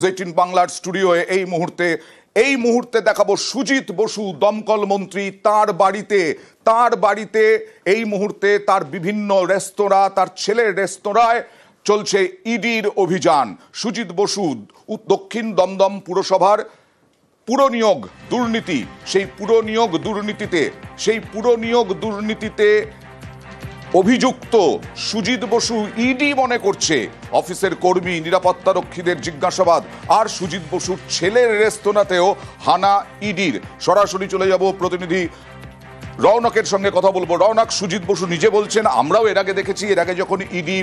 18 বাংলার স্টুডিওয়ে এই মুহূর্তে দেখাবো সুজিত বসু দমকল মন্ত্রী তার বাড়িতে এই মুহূর্তে তার বিভিন্ন রেস্তোরাঁ, তার ছেলের রেস্তোরাঁয় চলছে ইডির অভিযান। সুজিত বসু দক্ষিণ দমদম পুরসভার পুরনিয়োগ দুর্নীতি, সেই পুরনিয়োগ দুর্নীতিতে অভিযুক্ত সুজিত বসু ইডি মনে করছে অফিসের কর্মী, নিরাপত্তারক্ষীদের জিজ্ঞাসাবাদ, আর সুজিত বসুর ছেলের রেস্তোরাঁতেও হানা ইডির। সরাসরি চলে যাব প্রতিনিধি রৌনকের সঙ্গে কথা বলবো। রৌনক, সুজিত বসু নিজে বলছেন, আমরাও এর আগে দেখেছি, এর আগে যখন ইডি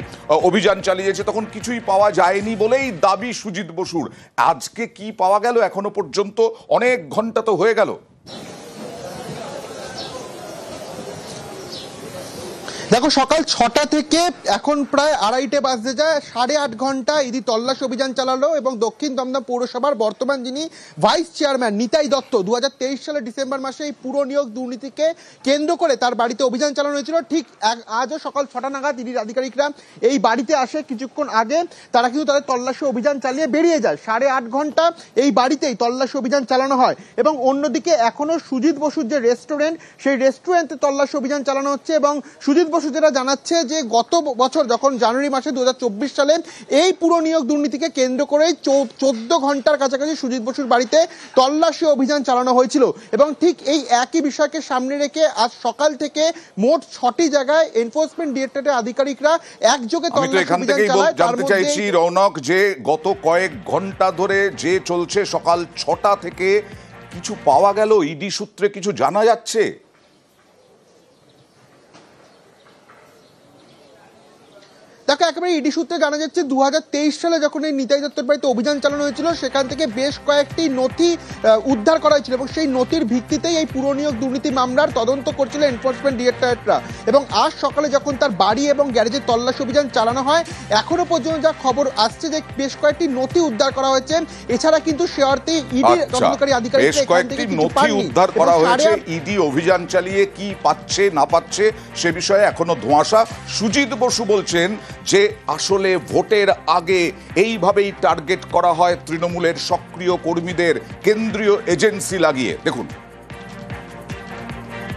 অভিযান চালিয়েছে তখন কিছুই পাওয়া যায়নি বলেই দাবি সুজিত বসুর। আজকে কি পাওয়া গেল এখনো পর্যন্ত? অনেক ঘন্টা তো হয়ে গেল। দেখো, সকাল 6টা থেকে এখন প্রায় 2:30 বাজতে যায়। 8.5 ঘন্টা ইডি তল্লাশি অভিযান চালালো এবং দক্ষিণ দমদম পৌরসভার বর্তমান যিনি ভাইস চেয়ারম্যান নিতাই দত্ত 2023 সালের ডিসেম্বর মাসে এই পুর নিয়োগ দুর্নীতিকে কেন্দ্র করে তার বাড়িতে অভিযান চালানো হয়েছিল। ঠিক আজও সকাল 6টা নাগাদ ইডির আধিকারিকরা এই বাড়িতে আসে। কিছুক্ষণ আগে তারা কিন্তু তাদের তল্লাশি অভিযান চালিয়ে বেরিয়ে যায়। 8.5 ঘন্টা এই বাড়িতেই তল্লাশি অভিযান চালানো হয় এবং অন্যদিকে এখনো সুজিত বসুর যে রেস্টুরেন্ট, সেই রেস্টুরেন্টে তল্লাশি অভিযান চালানো হচ্ছে। এবং সুজিত যেটা জানাচ্ছে যে গত বছর যখন জানুয়ারি মাসে 2024 সালে এই পুর নিয়োগ দুর্নীতিকে কেন্দ্র করে 14 ঘন্টার কাছাকাছি সুজিত বসুর বাড়িতে তল্লাশি অভিযান চালানো হয়েছিল। এবং ঠিক এই একই বিষয়কে সামনে রেখে আজ সকাল থেকে মোট 6টি জায়গায় এনফোর্সমেন্ট ডিরেক্টরেটের আধিকারিকরা একযোগে তল্লাশি অভিযান চালায়। জানতে চাইছি রৌনক, যে গত কয়েক ঘন্টা ধরে যে চলছে, সকাল 6টা থেকে কিছু পাওয়া গেল? ইডি সূত্রে কিছু জানা যাচ্ছে? দেখো, একেবারে ইডি সূত্রে জানা যাচ্ছে 2023 সালে যখন এই নিতাই দত্তের বাড়িতে অভিযান চালানো হয়েছিল সেখান থেকে বেশ কয়েকটি নথি উদ্ধার করা হয়েছিল এবং সেই নথির ভিত্তিতেই এই পুর নিয়োগ দুর্নীতি মামলার তদন্ত করছিল এনফোর্সমেন্ট ডিরেক্টরেটরা। এবং আজ সকালে যখন তার বাড়ি এবং গ্যারেজের তল্লাশি অভিযান চালানো হয়, এখনো পর্যন্ত যা খবর আসছে যে বেশ কয়েকটি নথি উদ্ধার করা হয়েছে। এছাড়া কিন্তু সে অর্থে ইডির তদন্তকারী আধিকারিকরা বেশ কয়েকটি নথি উদ্ধার করা হয়েছে। ইডি অভিযান চালিয়ে কি পাচ্ছে না পাচ্ছে সে বিষয়ে এখনো ধোঁয়াশা। সুজিত বসু বলছেন যে আসলে ভোটের আগে এইভাবেই টার্গেট করা হয় তৃণমূলের সক্রিয় কর্মীদের কেন্দ্রীয় এজেন্সি লাগিয়ে। দেখুন,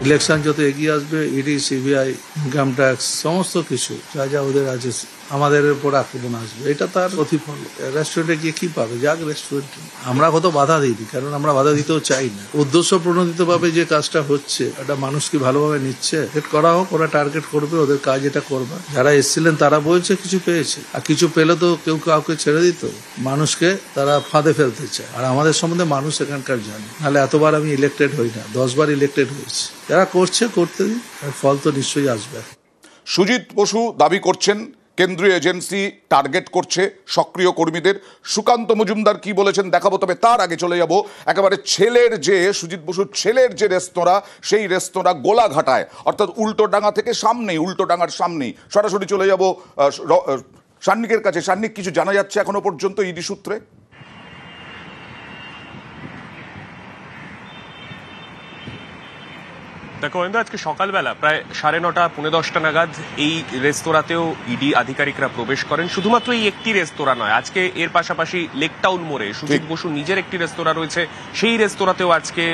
ইলেকশন যত এগিয়ে আসবে ইডি, সিবিআই, ইনকাম ট্যাক্স সমস্ত কিছু যা যা ওদের আছে আমাদের উপর আক্রমণ আসবে। এটা তার প্রতিফল। রেস্টুরেন্টে গিয়ে কি পাবে? যাক রেস্টুরেন্টে। আমরা কত বাধা দিই, কারণ আমরা বাধা দিতেও চাই না। উদ্দেশ্য প্রণোদিত ভাবে যে কাজটা হচ্ছে এটা মানুষ কি ভালোভাবে নিচ্ছে? করা হোক, ওরা টার্গেট করবে, ওদের কাজ এটা করবে। যারা এসেছিলেন তারা বলছে কিছু পেয়েছে, আর কিছু পেলে তো কেউ কাউকে ছেড়ে দিত। মানুষকে তারা ফাঁদে ফেলতে চায়, আর আমাদের সম্বন্ধে মানুষ এখানকার জানে। নাহলে এতবার আমি ইলেক্টেড হই না, 10 বার ইলেক্টেড হয়েছি। যারা করছে করতে দিন, ফল তো নিশ্চয়ই আসবে। সুজিত বসু দাবি করছেন কেন্দ্রীয় এজেন্সি টার্গেট করছে সক্রিয় কর্মীদের। সুকান্ত মজুমদার কি বলেছেন দেখাবো, তবে তার আগে চলে যাব একেবারে সুজিত বসুর ছেলের যে রেস্তোরাঁ, সেই রেস্তোরাঁ গোলাঘাটায়, অর্থাৎ উল্টোডাঙ্গার সামনেই। সরাসরি চলে যাব সান্নিকের কাছে। সান্নিক, কিছু জানা যাচ্ছে এখনো পর্যন্ত ইডি সূত্রে? দেখো অরিন্দু, আজকে সকালবেলা প্রায় 9:30 পৌনে 10টা নাগাদ এই রেস্তোরাঁতেও ইডি আধিকারিকরা প্রবেশ করেন। শুধুমাত্র এই একটি রেস্তোরাঁ নয়, আজকে এর পাশাপাশি লেকটাউন মোড়ে সুজিত বসু নিজের একটি রেস্তোরাঁ রয়েছে, সেই রেস্তোরাঁতেও আজকে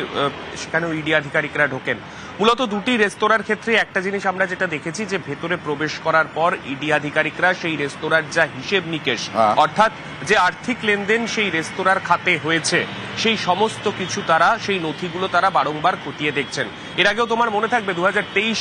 সেখানেও ইডি আধিকারিকরা ঢোকেন। মূলত দুটি রেস্তোরাঁর ক্ষেত্রে একটা জিনিস আমরা যেটা দেখেছি, যে ভেতরে প্রবেশ করার পর ইডি আধিকারিকরা সেই রেস্তোরাঁর যা হিসেব নিকেশ, অর্থাৎ যে আর্থিক লেনদেন সেই রেস্তোরাঁর খাতে হয়েছে, সেই সমস্ত কিছু তারা, সেই নথিগুলো তারা বারংবার খতিয়ে দেখছেন। এর আগেও তোমার মনে থাকবে 2024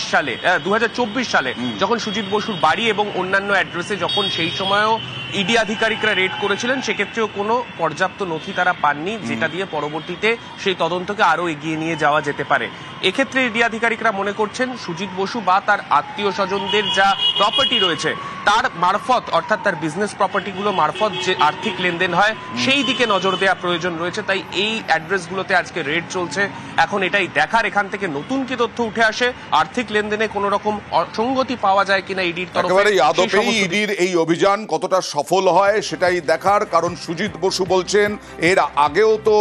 সালে যখন সুজিত বসুর বাড়ি এবং অন্যান্য অ্যাড্রেসে যখন সেই সময়ও ইডি আধিকারিকরা রেড করেছিলেন, সেক্ষেত্রেও কোনো পর্যাপ্ত নথি তারা পাননি, যেটা দিয়ে পরবর্তীতে সেই তদন্তকে আরো এগিয়ে নিয়ে যাওয়া যেতে পারে। এক্ষেত্রে ইডি আধিকারিকরা মনে করছেন সুজিত বসু বা তার আত্মীয় স্বজনদের যা প্রপার্টি রয়েছে তার মারফত, অর্থাৎ তার বিজনেস প্রপার্টিগুলো মারফত যে আর্থিক লেনদেন হয় সেই দিকে নজর দেওয়া প্রয়োজন রয়েছে। তাই এই অ্যাড্রেসগুলোতে আজকে রেড চলছে। এখন এটাই দেখার এখান থেকে নতুন কি তথ্য উঠে আসে, আর্থিক লেনদেনে কোন রকম অসঙ্গতি পাওয়া যায় কিনা ইডির তরফে। ইডির এই অভিযান কতটা সফল হয় সেটাই দেখার, কারণ সুজিত বসু বলছেন এর আগেও তো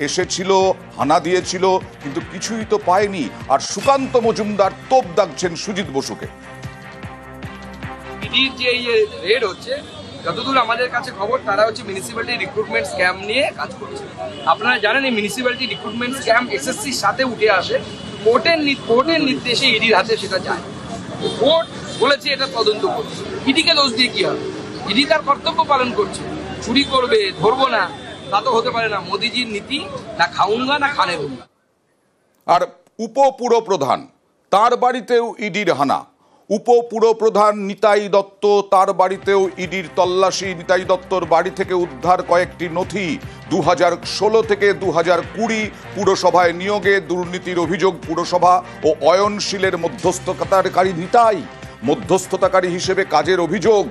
এসেছিল, হানা দিয়েছিল, কিন্তু কিছুই তো পায়নি। আর সুকান্ত মজুমদার তোপ দাগছেন সুজিত বসুকে। ইডির যে রেড হচ্ছে যতদূর আমাদের কাছে খবর তারা হচ্ছে মিউনিসিপ্যালিটি রিক্রুটমেন্ট স্ক্যাম নিয়ে কাজ করছে। আপনারা জানেন এই মিউনিসিপ্যালিটি রিক্রুটমেন্ট স্ক্যাম এসএসসির সাথে উঠে আসে, কোর্টের নির্দেশে ইডির হাতে সেটা যায়। কোর্ট বলেছে এটা তদন্ত করছে, ইডিকে দোষ দিয়ে কি হবে? ইডি তার কর্তব্য পালন করছে, চুরি করবে ধরবো না তা তো হতে পারে না। মোদিজির নীতি না খাউঙ্গা না খানে রুঙ্গা। আর উপপুরপ্রধান তার বাড়িতেও ইডির হানা। উপপুরপ্রধান নিতাই দত্ত, তার বাড়িতেও ইডির তল্লাশি। নিতাই দত্তর বাড়ি থেকে উদ্ধার কয়েকটি নথি। 2016 থেকে 2020 পুরসভায় নিয়োগে দুর্নীতির অভিযোগ। পুরসভা ও অয়নশীলের মধ্যস্থতাকারী নিতাই মধ্যস্থতাকারী হিসেবে কাজের অভিযোগ।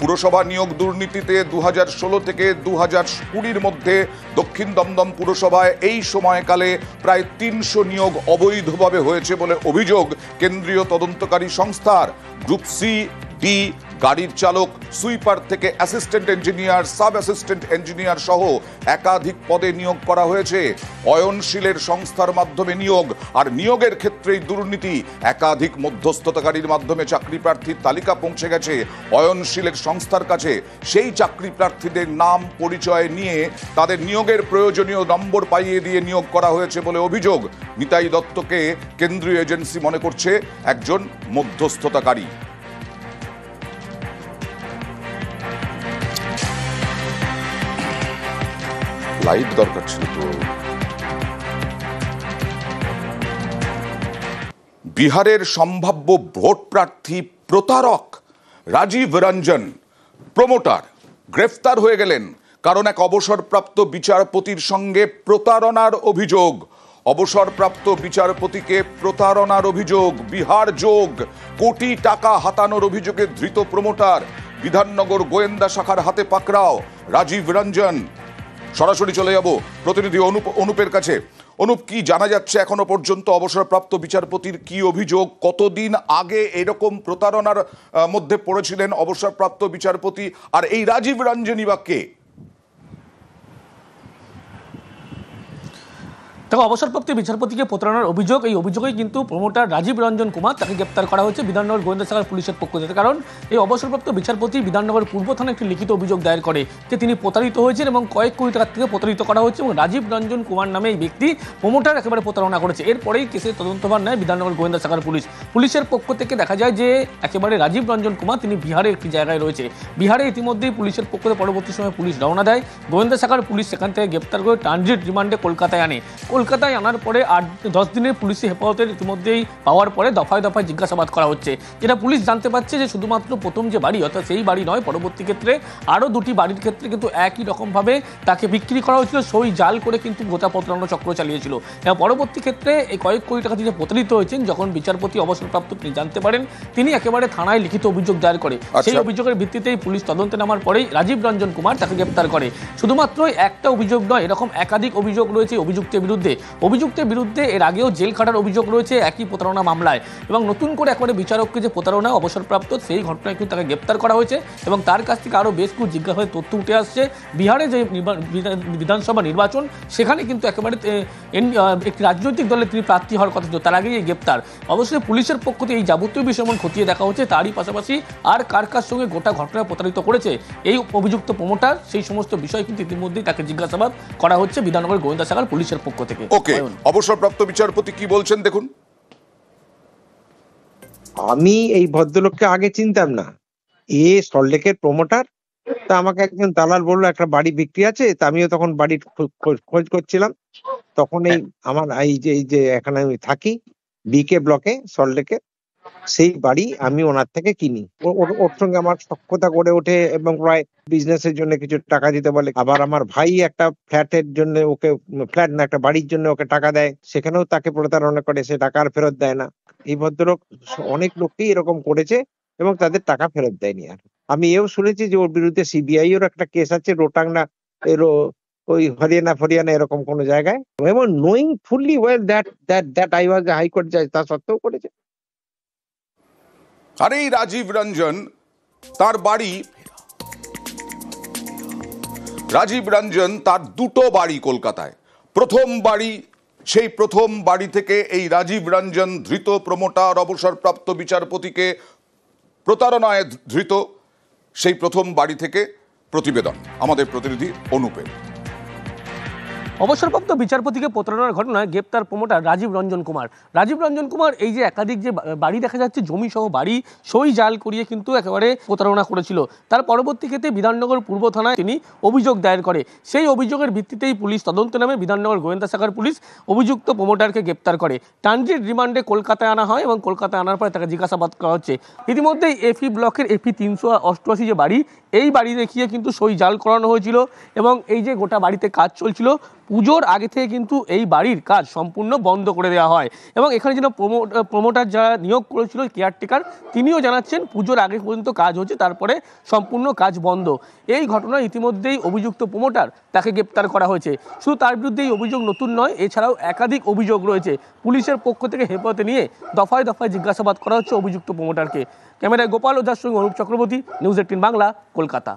পুরসভা নিয়োগ দুর্নীতিতে 2016 থেকে 2020 মধ্যে দক্ষিণ দমদম পুরসভায় এই সময়কালে প্রায় 300 নিয়োগ অবৈধভাবে হয়েছে বলে অভিযোগ কেন্দ্রীয় তদন্তকারী সংস্থার। গ্রুপ সি ডি গাড়ির চালক, সুইপার থেকে assistant engineer, sub assistant engineer সহ একাধিক পদে নিয়োগ করা হয়েছে। অয়নশীলের সংস্থার মাধ্যমে নিয়োগ, আর নিয়োগের ক্ষেত্রেই দুর্নীতি। একাধিক মধ্যস্থতাকারীর মাধ্যমে চাকরি প্রার্থীর তালিকা পৌঁছে গেছে অয়নশীলের সংস্থার কাছে। সেই চাকরি প্রার্থীদের নাম পরিচয় নিয়ে তাদের নিয়োগের প্রয়োজনীয় নম্বর পাইয়ে দিয়ে নিয়োগ করা হয়েছে বলে অভিযোগ। নিতাই দত্তকে কেন্দ্রীয় এজেন্সি মনে করছে একজন মধ্যস্থতাকারী। লাইট দরকার ছিল তো। বিহারের সম্ভাব্য ভোট প্রার্থী প্রতারক রাজীব রঞ্জন প্রমোটার গ্রেফতার হয়ে গেলেন, কারণ এক অবসরপ্রাপ্ত বিচারপতির সঙ্গে প্রতারণার অভিযোগ। অবসরপ্রাপ্ত বিচারপতিকে প্রতারণার অভিযোগ, বিহার যোগ, কোটি টাকা হাতানোর অভিযোগে ধৃত প্রমোটার। বিধাননগর গোয়েন্দা শাখার হাতে পাকড়াও রাজীব রঞ্জন। সরাসরি চলে যাব প্রতিনিধি অনুপের কাছে। অনুপ, কি জানা যাচ্ছে এখনো পর্যন্ত অবসরপ্রাপ্ত বিচারপতির কি অভিযোগ? কতদিন আগে এরকম প্রতারণার মধ্যে পড়েছিলেন অবসরপ্রাপ্ত বিচারপতি? আর এই রাজীব রঞ্জনই বা কে? দেখো, অবসরপ্রাপ্ত বিচারপতিকে প্রতারণার অভিযোগ, এই অভিযোগেই কিন্তু প্রমোটার রাজীব রঞ্জন কুমার তাকে গ্রেপ্তার করা হয়েছে বিধাননগর গোয়েন্দা শাখার পুলিশের পক্ষ থেকে। কারণ এই অবসরপ্রাপ্ত বিচারপতি বিধাননগর পূর্ব থানায় একটি লিখিত অভিযোগ দায়ের করে যে তিনি প্রতারিত হয়েছেন এবং কয়েক কোটি টাকার থেকে প্রতারিত করা হচ্ছে, এবং রাজীব রঞ্জন কুমার নামে এই ব্যক্তি প্রমোটার একেবারে প্রতারণা করেছে। এরপরেই কেসের তদন্তভার নেয় বিধাননগর গোয়েন্দা শাখার পুলিশের পক্ষ থেকে দেখা যায় যে একেবারে রাজীব রঞ্জন কুমার তিনি বিহারে একটি জায়গায় রয়েছে। বিহারে ইতিমধ্যেই পুলিশের পক্ষ থেকে পরবর্তী সময় পুলিশ রওনা দেয়। গোয়েন্দা শাখার পুলিশ সেখান থেকে গ্রেপ্তার করে ট্রানজিট রিমান্ডে কলকাতায় আনে। কলকাতায় আনার পরে 8-10 দিনের পুলিশি হেফাজতের ইতিমধ্যেই পাওয়ার পরে দফায় দফায় জিজ্ঞাসাবাদ করা হচ্ছে। যেটা পুলিশ জানতে পারছে যে শুধুমাত্র প্রথম যে বাড়ি, অর্থাৎ সেই বাড়ি নয়, পরবর্তী ক্ষেত্রে আরও 2টি বাড়ির ক্ষেত্রে কিন্তু একই রকমভাবে তাকে বিক্রি করা হয়েছিল, সই জাল করে কিন্তু গোটা প্রতারণা চক্র চালিয়েছিল। এবং পরবর্তী ক্ষেত্রে এই কয়েক কোটি টাকা তিনি প্রতারিত হয়েছেন যখন বিচারপতি অবসরপ্রাপ্ত তিনি জানতে পারেন, তিনি একেবারে থানায় লিখিত অভিযোগ দায়ের করে। সেই অভিযোগের ভিত্তিতেই পুলিশ তদন্তে নামার পরেই রাজীব রঞ্জন কুমার তাকে গ্রেপ্তার করে। শুধুমাত্র একটা অভিযোগ নয়, এরকম একাধিক অভিযোগ রয়েছে অভিযুক্তের বিরুদ্ধে। এর আগেও জেল খাটার অভিযোগ রয়েছে একই প্রতারণা মামলায়, এবং নতুন করে একবারে বিচারককে যে প্রতারণা অবসরপ্রাপ্ত সেই ঘটনায় কিন্তু তাকে গ্রেপ্তার করা হয়েছে এবং তার কাছ থেকে আরও বেশ কিছু জিজ্ঞাসাবাদের তথ্য উঠে আসছে। বিহারে যে বিধানসভা নির্বাচন, সেখানে কিন্তু একেবারে একটি রাজনৈতিক দলে তিনি প্রার্থী হওয়ার কথা ছিল, তার আগেই এই গ্রেপ্তার। অবশ্যই পুলিশের পক্ষ থেকে এই যাবতীয় বিষয় খতিয়ে দেখা হচ্ছে, তারই পাশাপাশি আর কার সঙ্গে গোটা ঘটনায় প্রতারিত করেছে এই অভিযুক্ত প্রমোটার, সেই সমস্ত বিষয় কিন্তু ইতিমধ্যেই তাকে জিজ্ঞাসাবাদ করা হচ্ছে বিধাননগর গোয়েন্দা শাখার পুলিশের পক্ষ থেকে। ওকে, অবসরপ্রাপ্ত বিচারপতি কি বলছেন দেখুন। আমি এই ভদ্রলোককে আগে চিনতাম না, সল্টলেকের প্রমোটার। তা আমাকে একজন দালাল বললো একটা বাড়ি বিক্রি আছে, তা আমিও তখন বাড়ির খোঁজ করছিলাম। তখন এই আমার এই যে এখানে আমি থাকি বিকে ব্লকে সল্টলেকে, সেই বাড়ি আমি ওনার থেকে কিনি। ওর সঙ্গে আমার সখ্যতা গড়ে ওঠে এবং প্রায় বিজনেসের জন্য কিছু টাকা দিতে বলে। আবার আমার ভাই একটা ফ্ল্যাটের জন্য ওকে, ফ্ল্যাট না একটা বাড়ির জন্য ওকে টাকা দেয়, সেখানেও তাকে প্রতারণা করে, সে টাকা আর ফেরত দেয় না। এই ভদ্রলোক অনেক লোককেই এরকম করেছে এবং তাদের টাকা ফেরত দেয়নি। আর আমি এও শুনেছি যে ওর বিরুদ্ধে সিবিআই এর একটা কেস আছে রোটাং না ওই হরিয়ানা এরকম কোন জায়গায়, এবং knowing fully well that I was A high court জাজ, তা সত্ত্বেও করেছে। আর এই রাজীব রঞ্জন, তার বাড়ি, রাজীব রঞ্জন তার 2টো বাড়ি কলকাতায়। প্রথম বাড়ি, সেই প্রথম বাড়ি থেকে এই রাজীব রঞ্জন ধৃত প্রমোটার অবসরপ্রাপ্ত বিচারপতিকে প্রতারণায় ধৃত। সেই প্রথম বাড়ি থেকে প্রতিবেদন আমাদের প্রতিনিধি অনুপের। অবসরপ্রাপ্ত বিচারপতিকে প্রতারণার ঘটনায় গ্রেপ্তার প্রমোটার রাজীব রঞ্জন কুমার। রাজীব রঞ্জন কুমার এই যে একাধিক যে বাড়ি দেখা যাচ্ছে জমি সহ বাড়ি সই জাল করিয়ে কিন্তু একেবারে প্রতারণা করেছিল, তার পরবর্তী ক্ষেত্রে বিধাননগর পূর্ব থানায় তিনি অভিযোগ দায়ের করে। সেই অভিযোগের ভিত্তিতেই পুলিশ তদন্তে নামে বিধাননগর গোয়েন্দা শাখার পুলিশ অভিযুক্ত প্রমোটারকে গ্রেপ্তার করে। ট্রানজিট রিমান্ডে কলকাতায় আনা হয় এবং কলকাতায় আনার পরে তাকে জিজ্ঞাসাবাদ করা হচ্ছে। ইতিমধ্যেই এফি ব্লকের এফি 388 যে বাড়ি, এই বাড়ি দেখিয়ে কিন্তু সই জাল করানো হয়েছিল এবং এই যে গোটা বাড়িতে কাজ চলছিল, পুজোর আগে থেকে কিন্তু এই বাড়ির কাজ সম্পূর্ণ বন্ধ করে দেওয়া হয় এবং এখানে যেন প্রমোটার যারা নিয়োগ করেছিল কেয়ারটেকার, তিনিও জানাচ্ছেন পুজোর আগে পর্যন্ত কাজ হচ্ছে, তারপরে সম্পূর্ণ কাজ বন্ধ। এই ঘটনায় ইতিমধ্যেই অভিযুক্ত প্রমোটার তাকে গ্রেপ্তার করা হয়েছে। শুধু তার বিরুদ্ধে এই অভিযোগ নতুন নয়, এছাড়াও একাধিক অভিযোগ রয়েছে। পুলিশের পক্ষ থেকে হেফাজতে নিয়ে দফায় দফায় জিজ্ঞাসাবাদ করা হচ্ছে অভিযুক্ত প্রমোটারকে। ক্যামেরায় গোপাল ওঝার সঙ্গে অনুপ চক্রবর্তী, নিউজ 18 বাংলা, কলকাতা।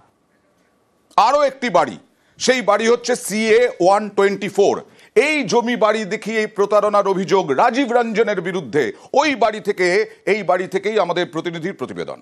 আরো একটি বাড়ি, সেই বাড়ি হচ্ছে CA 124। এই জমি বাড়ি দেখিয়ে প্রতারণার অভিযোগ রাজীব রঞ্জনের বিরুদ্ধে। ওই বাড়ি থেকে, এই বাড়ি থেকেই আমাদের প্রতিনিধির প্রতিবেদন।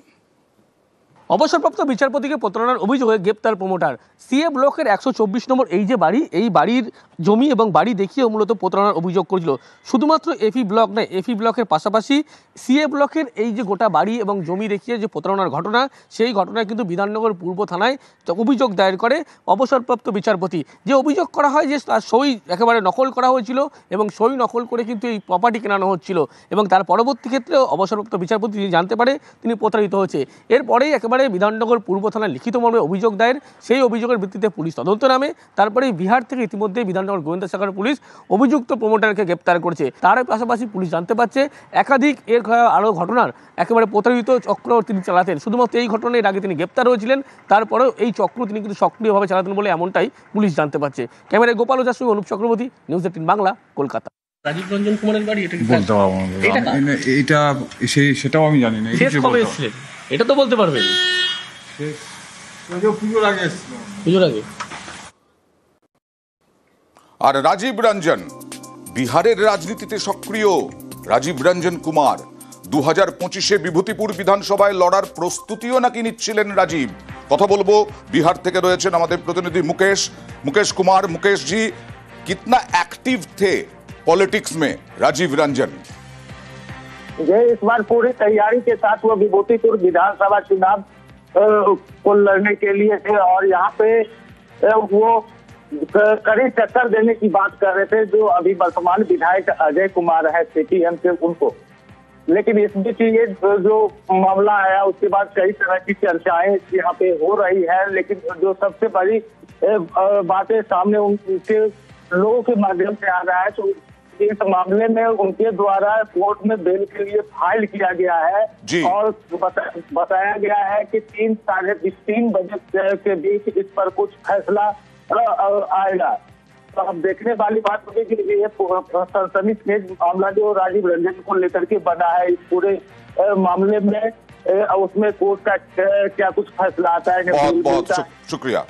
অবসরপ্রাপ্ত বিচারপতিকে প্রতারণার অভিযোগে গ্রেপ্তার প্রমোটার। সিএ ব্লকের 124 নম্বর এই যে বাড়ি, এই বাড়ির জমি এবং বাড়ি দেখিয়ে মূলত প্রতারণার অভিযোগ করেছিল। শুধুমাত্র এফি ব্লক নয়, এফি ব্লকের পাশাপাশি সিএ ব্লকের এই যে গোটা বাড়ি এবং জমি দেখিয়ে যে প্রতারণার ঘটনা, সেই ঘটনায় কিন্তু বিধাননগর পূর্ব থানায় অভিযোগ দায়ের করে অবসরপ্রাপ্ত বিচারপতি। যে অভিযোগ করা হয় যে তার সই একেবারে নকল করা হয়েছিল এবং সই নকল করে কিন্তু এই প্রপার্টি কেনানো হচ্ছিল এবং তার পরবর্তী ক্ষেত্রে অবসরপ্রাপ্ত বিচারপতি জানতে পারে তিনি প্রতারিত হয়েছে। এরপরেই একেবারে বিধাননগর পূর্ব থানায় লিখিত মর্মে অভিযোগ দায়ের, সেই অভিযোগের ভিত্তিতে পুলিশ তদন্ত নামে। তারপরে বিহার থেকে ইতিমধ্যে বিধাননগর গোয়েন্দা শাখার পুলিশ অভিযুক্ত প্রমোটারকে গ্রেপ্তার করেছে। তার পাশাপাশি পুলিশ জানতে পারছে একাধিক আরও ঘটনার একেবারে প্রতারিত চক্র তিনি চালাতেন। শুধুমাত্র এই ঘটনার আগে তিনি গ্রেপ্তার হয়েছিলেন, তারপরেও এই চক্র তিনি কিন্তু সক্রিয়ভাবে চালাতেন বলে এমনটাই পুলিশ জানতে পারছে। ক্যামেরায় গোপাল ওঝার সঙ্গে অনুপ চক্রবর্তী, নিউজ 18 বাংলা, কলকাতা। রাজীব রঞ্জন কুমারের বাড়ি, এটা বলতে পারবো না, এটা সেটাও আমি জানি না। এটা তো বলতে পারবেন পুজোর আগে এসেছিল, পুজোর আগে। আর রাজীব রঞ্জন বিহারের রাজনীতিতে সক্রিয়। রাজীব রঞ্জন কুমার 2025-এ বিভূতিপুর বিধানসভায় লড়ার প্রস্তুতিও নাকি নিচ্ছিলেন রাজীব। কথা বলবো, বিহার থেকে রয়েছেন আমাদের প্রতিনিধি मुकेश कुमार। मुकेश जी, कितना एक्टिव थे पॉलिटिक्स में राजीव रंजन? ये इस बार पूरी तैयारी के साथ वो विभूतिपुर विधानसभा चुनाव को लड़ने के लिए थे और यहाँ पे वो कड़ी टक्कर देने की बात कर रहे थे जो अभी वर्तमान विधायक अजय कुमार है CPM से उनको। लेकिन इस बीच ये जो मामला आया उसके बाद कई तरह की चर्चाएं यहाँ पे हो रही है, लेकिन जो सबसे बड़ी बातें सामने उनके लोगों के माध्यम से आ रहा है तो इस मामले में उनके द्वारा कोर्ट में बेल के लिए फाइल किया गया है और बताया गया है कि 3-3:30 बजे के बीच इस पर कुछ फैसला आएगा। तो अब देखने वाली बात होगी कि ये सनसनीखेज मामला जो राजीव रंजन को लेकर के बना है, इस पूरे मामले में उसमें कोर्ट का क्या कुछ फैसला आता है। बहुत बहुत शुक्रिया।